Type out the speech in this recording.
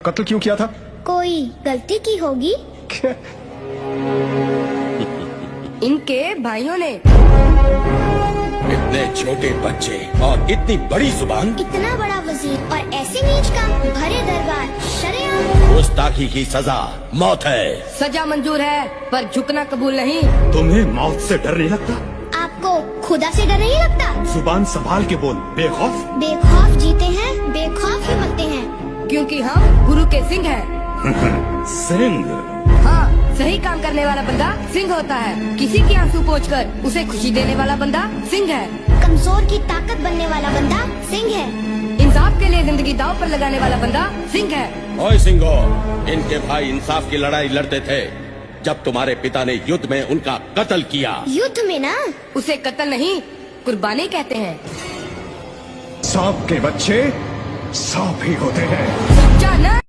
कत्ल क्यों किया था? कोई गलती की होगी। इनके भाइयों ने। इतने छोटे बच्चे और इतनी बड़ी जुबान। इतना बड़ा वजीर और ऐसे नीच काम, भरे दरबार, शरेआम। गुस्ताखी की सजा मौत है। सजा मंजूर है पर झुकना कबूल नहीं। तुम्हें मौत से डर नहीं लगता? आपको खुदा से डर नहीं लगता? जुबान संभाल के बोल, बेखौफ। बेखौफ जीते हैं, बेखौफ ही मरते हैं। क्योंकि हम गुरु के सिंह हैं। सिंह? हाँ, सही काम करने वाला बंदा सिंह होता है। किसी की आंसू पोंछकर उसे खुशी देने वाला बंदा सिंह है। कमजोर की ताकत बनने वाला बंदा सिंह है। इंसाफ के लिए जिंदगी दांव पर लगाने वाला बंदा सिंह है। ओए सिंहो, इनके भाई इंसाफ की लड़ाई लड़ते थे जब तुम्हारे पिता ने युद्ध में उनका कत्ल किया। युद्ध में ना? उसे कत्ल नहीं, कुर्बानी कहते हैं। सांप के बच्चे सांप ही होते हैं। सच्चा ना?